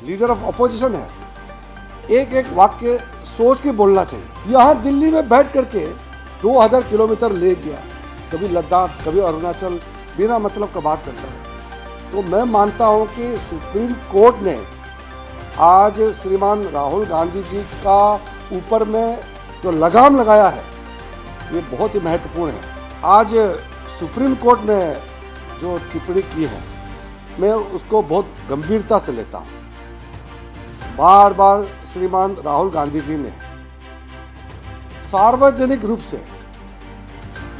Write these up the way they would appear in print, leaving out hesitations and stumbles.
Leader of opposition है, एक एक वाक्य सोच के बोलना चाहिए। यहाँ दिल्ली में बैठ करके 2000 किलोमीटर ले गया, कभी लद्दाख कभी अरुणाचल, बिना मतलब का बात करता है। तो मैं मानता हूँ कि सुप्रीम कोर्ट ने आज श्रीमान राहुल गांधी जी का ऊपर में जो लगाम लगाया है ये बहुत ही महत्वपूर्ण है। आज सुप्रीम कोर्ट ने जो टिप्पणी की है मैं उसको बहुत गंभीरता से लेता हूँ। बार बार श्रीमान राहुल गांधी जी ने सार्वजनिक रूप से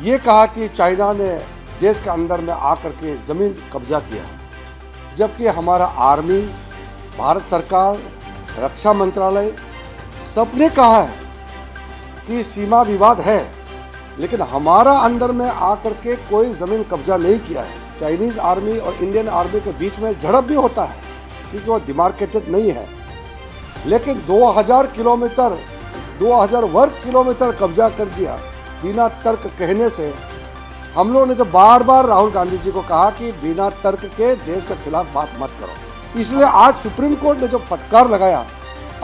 ये कहा कि चाइना ने देश के अंदर में आकर के जमीन कब्जा किया, जबकि हमारा आर्मी, भारत सरकार, रक्षा मंत्रालय सबने कहा है कि सीमा विवाद है, लेकिन हमारा अंदर में आकर के कोई जमीन कब्जा नहीं किया है। चाइनीज आर्मी और इंडियन आर्मी के बीच में झड़प भी होता है क्योंकि वो डिमार्केटेड नहीं है, लेकिन 2000 किलोमीटर 2000 वर्ग किलोमीटर कब्जा कर दिया बिना तर्क कहने से। हम लोगों ने तो बार बार राहुल गांधी जी को कहा कि बिना तर्क के देश के खिलाफ बात मत करो। इसलिए आज सुप्रीम कोर्ट ने जो फटकार लगाया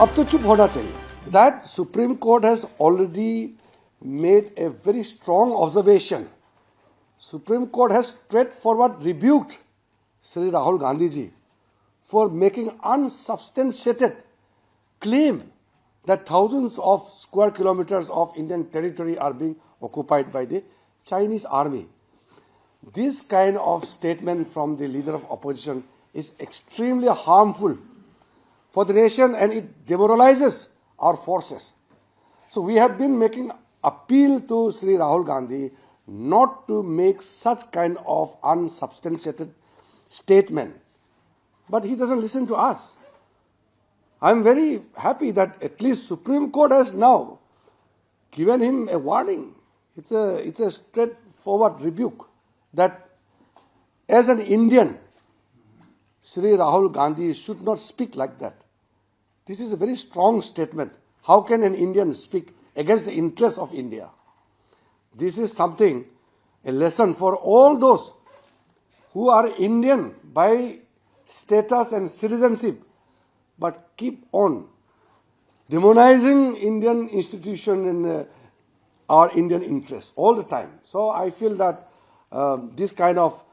अब तो चुप होना चाहिए। That supreme court has already made a very strong observation. Supreme Court has straightforward rebuked Sri Rahul Gandhi ji for making unsubstantiated claim that thousands of square kilometers of Indian territory are being occupied by the Chinese army. This kind of statement from the leader of opposition is extremely harmful for the nation and it demoralizes our forces. So we have been making appeal to Sri Rahul Gandhi not to make such kind of unsubstantiated statement. But he doesn't listen to us. I'm very happy that at least Supreme Court has now given him a warning. It's a straightforward rebuke that as an Indian, Sri Rahul Gandhi should not speak like that. This is a very strong statement. How can an Indian speak against the interests of India? This is something, a lesson for all those who are Indian by status and citizenship, but keep on demonizing Indian institution and our Indian interests all the time. So I feel that this kind of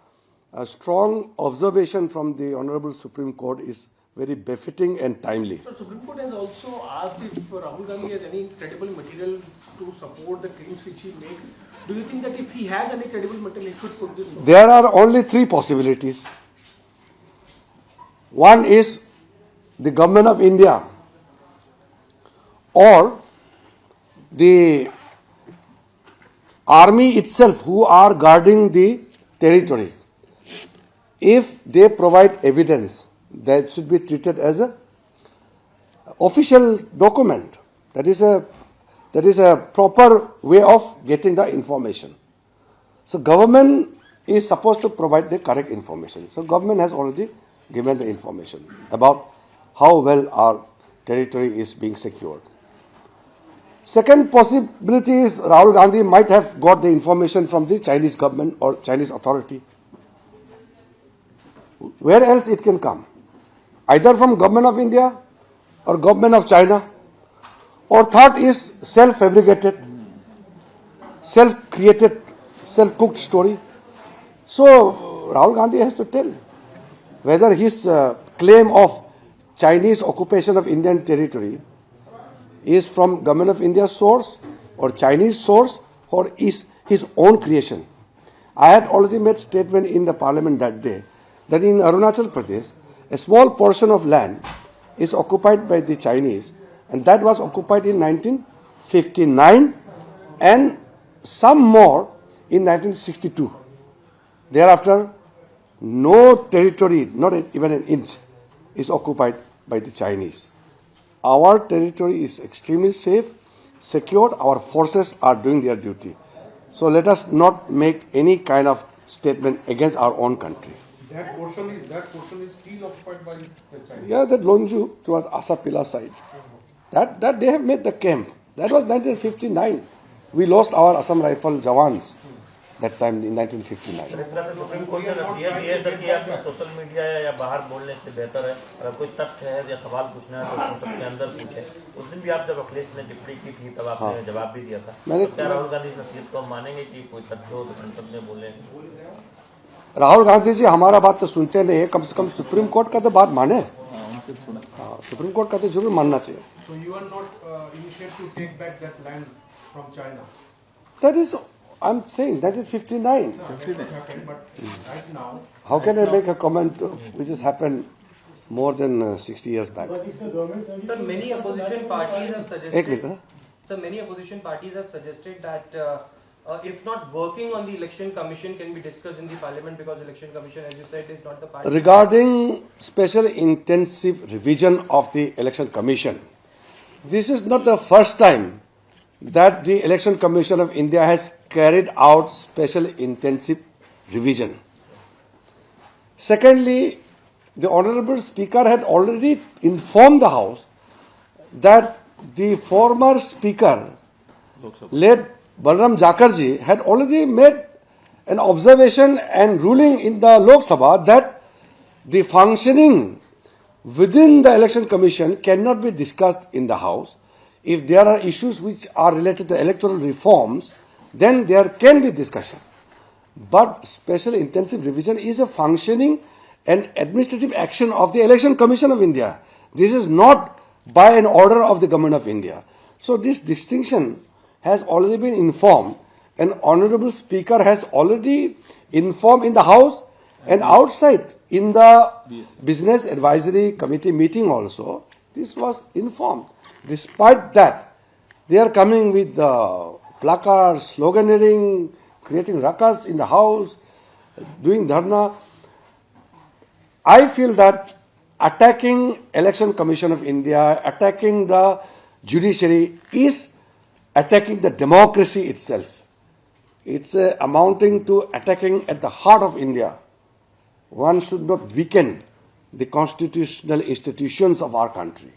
strong observation from the Honorable Supreme Court is very befitting and timely. So Supreme Court has also asked if Rahul Gandhi has any credible material to support the claims which he makes. Do you think that if he has any credible material, he should put this forward? There are only three possibilities. One is the government of India or the army itself who are guarding the territory. If they provide evidence, that should be treated as a official document. That is a proper way of getting the information. So government is supposed to provide the correct information. So government has already given the information about how well our territory is being secured. Second possibility is Rahul Gandhi might have got the information from the Chinese government or Chinese authority. Where else it can come? Either from government of India or government of China. Or third is self-fabricated, self-created, self-cooked story. So Rahul Gandhi has to tell whether his claim of Chinese occupation of Indian territory is from government of India source or Chinese source or is his own creation. I had already made statement in the parliament that day that in Arunachal Pradesh, a small portion of land is occupied by the Chinese, and that was occupied in 1959 and some more in 1962. Thereafter, no territory, not even an inch, is occupied by the Chinese. Our territory is extremely safe, secured, our forces are doing their duty. So let us not make any kind of statement against our own country. That portion is still occupied by the Chinese. Yeah, that Lonju towards Asapila side. That they have made the camp. That was 1959. We lost our Assam Rifle Jawans. that time in 1959. Sir, एक तरह से supreme court ने नसीहत दी है sir कि आप social media या बाहर बोलने से बेहतर है, अगर कोई तथ्य है या सवाल पूछना है तो संसद के अंदर पूछे। उस दिन भी आप जब अखिलेश ने टिप्पणी की थी तब आपने जवाब भी दिया था। तो क्या राहुल गांधी की नसीहत को हम मानेंगे कि कोई तथ्य हो तो संसद में बोले? राहुल गांधी जी हमारा बात तो सुनते नहीं है, कम से कम सुप्रीम कोर्ट का तो बात माने। सुप्रीम कोर्ट का तो जरूर मानना चाहिए। So you are not initiated to take back that land from China? That is, I'm saying, that is 59. No, that has happened, but right now. How can I make a comment which has happened more than 60 years back? Sir, many opposition parties have suggested. एक minute ना। Sir, many opposition parties have suggested that if not working on the election commission can be discussed in the parliament, because election commission, as you said, is not the party. Regarding special intensive revision of the election commission, this is not the first time that the election commission of India has carried out special intensive revision. Secondly, the honorable speaker had already informed the house that the former speaker, late Balram Jakarji, had already made an observation and ruling in the Lok Sabha that the functioning within the election commission cannot be discussed in the house. If there are issues which are related to electoral reforms, then there can be discussion. But special intensive revision is a functioning and administrative action of the Election Commission of India. This is not by an order of the Government of India. So this distinction has already been informed, and Honorable Speaker has already informed in the House and outside in the Business Advisory Committee meeting also. This was informed. Despite that, they are coming with placards, sloganeering, creating ruckus in the House, doing dharna. I feel that attacking Election Commission of India, attacking the judiciary is attacking the democracy itself. It's amounting to attacking at the heart of India. One should not weaken the constitutional institutions of our country.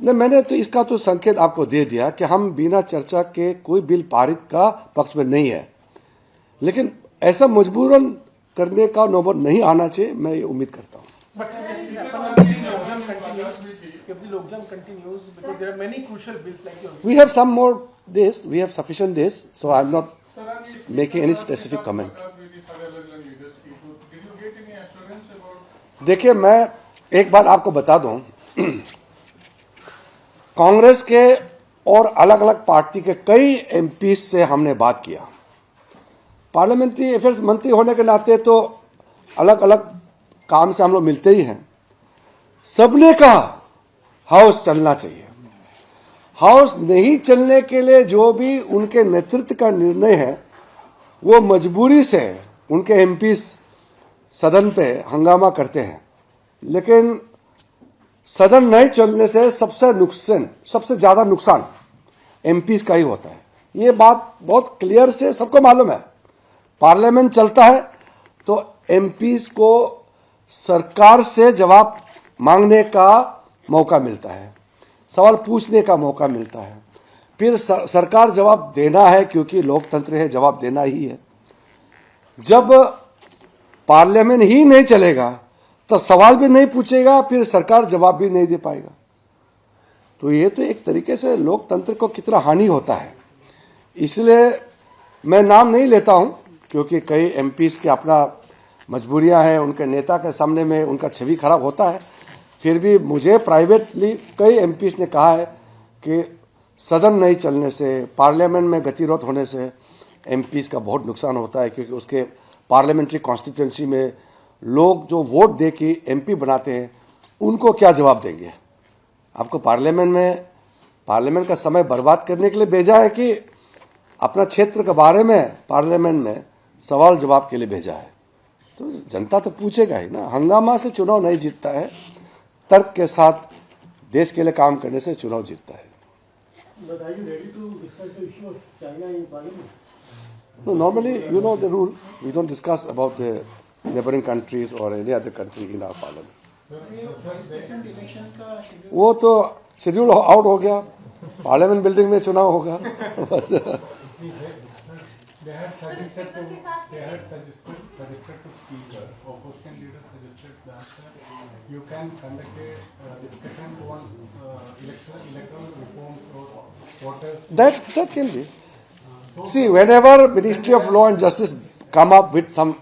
नहीं, मैंने तो इसका तो संकेत आपको दे दिया कि हम बिना चर्चा के कोई बिल पारित का पक्ष में नहीं है, लेकिन ऐसा मजबूरन करने का नौबत नहीं आना चाहिए, मैं ये उम्मीद करता हूँ। But if the logjam continues, because there are many crucial bills like yours. We have some more days, we have sufficient days, so I'm not making any specific comment. देखिए, मैं एक बात आपको बता दूं, कांग्रेस के और अलग अलग पार्टी के कई एमपी से हमने बात किया। पार्लियामेंट्री अफेयर्स मंत्री होने के नाते तो अलग अलग काम से हम लोग मिलते ही हैं। सबने कहा हाउस चलना चाहिए। हाउस नहीं चलने के लिए जो भी उनके नेतृत्व का निर्णय है, वो मजबूरी से उनके एमपी सदन पे हंगामा करते हैं, लेकिन सदन नहीं चलने से सबसे ज्यादा नुकसान एमपीज का ही होता है। ये बात बहुत क्लियर से सबको मालूम है। पार्लियामेंट चलता है तो एमपीज को सरकार से जवाब मांगने का मौका मिलता है, सवाल पूछने का मौका मिलता है, फिर सरकार जवाब देना है, क्योंकि लोकतंत्र है, जवाब देना ही है। जब पार्लियामेंट ही नहीं चलेगा तो सवाल भी नहीं पूछेगा, फिर सरकार जवाब भी नहीं दे पाएगा। तो ये तो एक तरीके से लोकतंत्र को कितना हानि होता है। इसलिए मैं नाम नहीं लेता हूं, क्योंकि कई एमपीज के अपना मजबूरियां हैं, उनके नेता के सामने में उनका छवि खराब होता है। फिर भी मुझे प्राइवेटली कई एमपीज ने कहा है कि सदन नहीं चलने से, पार्लियामेंट में गतिरोध होने से एमपीज का बहुत नुकसान होता है, क्योंकि उसके पार्लियामेंट्री कॉन्स्टिट्यूंसी में लोग जो वोट दे के एमपी बनाते हैं, उनको क्या जवाब देंगे? आपको पार्लियामेंट का समय बर्बाद करने के लिए भेजा है कि अपना क्षेत्र के बारे में पार्लियामेंट में सवाल जवाब के लिए भेजा है? तो जनता तो पूछेगा ही ना। हंगामा से चुनाव नहीं जीतता है, तर्क के साथ देश के लिए काम करने से चुनाव जीतता है। No, normally, you know the rule. We don't discuss about the neighboring countries or any other country in our parliament. वो तो शेड्यूल आउट हो गया। पार्लियामेंट बिल्डिंग में चुनाव होगा बस। They had suggested to speaker, opposition leader suggested that you can conduct a discussion on electoral reforms or voters. That can be. See, whenever Ministry of Law and Justice come up with some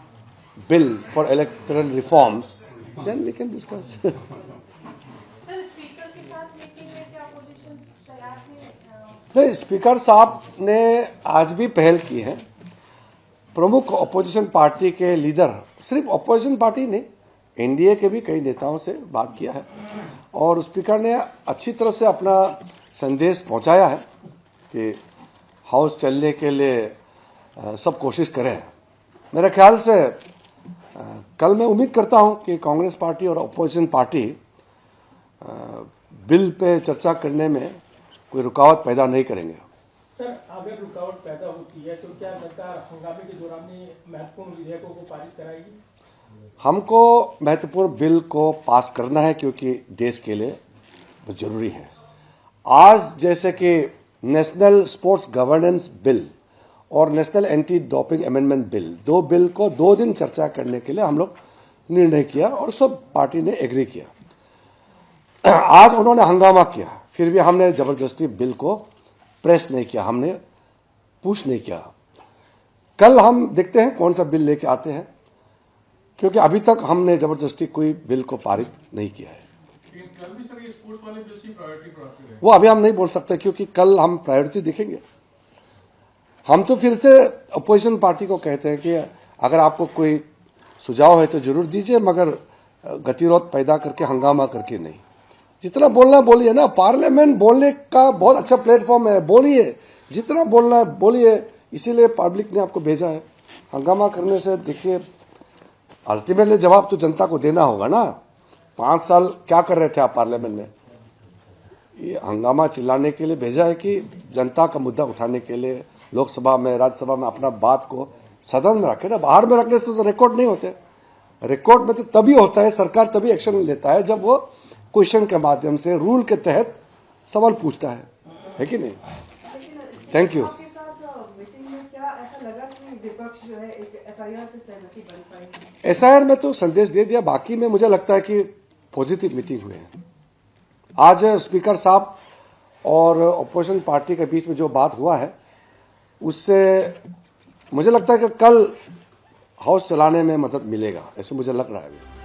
bill for electoral reforms, then we can discuss. Sir speaker के साथ meeting में क्या opposition तैयार थी? नहीं, speaker साहब ने आज भी पहल की है। प्रमुख अपोजिशन पार्टी के लीडर, सिर्फ अपोजिशन पार्टी नहीं, एनडीए के भी कई नेताओं से बात किया है और स्पीकर ने अच्छी तरह से अपना संदेश पहुंचाया है कि हाउस चलने के लिए सब कोशिश करें। मेरे ख्याल से कल मैं उम्मीद करता हूं कि कांग्रेस पार्टी और अपोजिशन पार्टी बिल पे चर्चा करने में कोई रुकावट पैदा नहीं करेंगे। सर, अगर रुकावट पैदा होती है तो क्या सरकार हंगामे के दौरान महत्वपूर्ण विधेयकों को पारित कराएगी? हमको महत्वपूर्ण बिल को पास करना है क्योंकि देश के लिए बहुत जरूरी है। आज जैसे कि नेशनल स्पोर्ट्स गवर्नेंस बिल और national anti doping amendment bill, दो बिल को 2 दिन चर्चा करने के लिए हम लोग निर्णय किया और सब पार्टी ने एग्री किया। आज उन्होंने हंगामा किया, फिर भी हमने जबरदस्ती बिल को प्रेस नहीं किया, हमने पुश नहीं किया। कल हम देखते हैं कौन सा बिल लेके आते हैं, क्योंकि अभी तक हमने जबरदस्ती कोई बिल को पारित नहीं किया है। कल भी सर ये स्पोर्ट्स वाले बिल की प्रायोरिटी बढ़ाते रहे। वो अभी हम नहीं बोल सकते क्योंकि कल हम प्रायोरिटी देखेंगे। हम तो फिर से अपोजिशन पार्टी को कहते हैं कि अगर आपको कोई सुझाव है तो जरूर दीजिए, मगर गतिरोध पैदा करके हंगामा करके नहीं। जितना बोलना बोलिए ना, पार्लियामेंट बोलने का बहुत अच्छा प्लेटफॉर्म है, बोलिए जितना बोलना है बोलिए, इसीलिए पब्लिक ने आपको भेजा है। हंगामा करने से देखिए अल्टीमेटली जवाब तो जनता को देना होगा ना। 5 साल क्या कर रहे थे आप पार्लियामेंट में? ये हंगामा चिल्लाने के लिए भेजा है कि जनता का मुद्दा उठाने के लिए लोकसभा में, राज्यसभा में अपना बात को सदन में रखे ना। बाहर में रखने से तो रिकॉर्ड नहीं होते। रिकॉर्ड में तो तभी होता है, सरकार तभी एक्शन लेता है जब वो क्वेश्चन के माध्यम से रूल के तहत सवाल पूछता है कि नहीं? Thank you. आपके साथ मीटिंग में क्या ऐसा लगा कि विपक्ष जो है एक एफआईआर पे सहमति बन पाई? एसआईआर में तो संदेश दे दिया, बाकी में मुझे लगता है कि पॉजिटिव मीटिंग हुई है। आज स्पीकर साहब और अपोजिशन पार्टी के बीच में जो बात हुआ है उससे मुझे लगता है कि कल हाउस चलाने में मदद मिलेगा, ऐसे मुझे लग रहा है।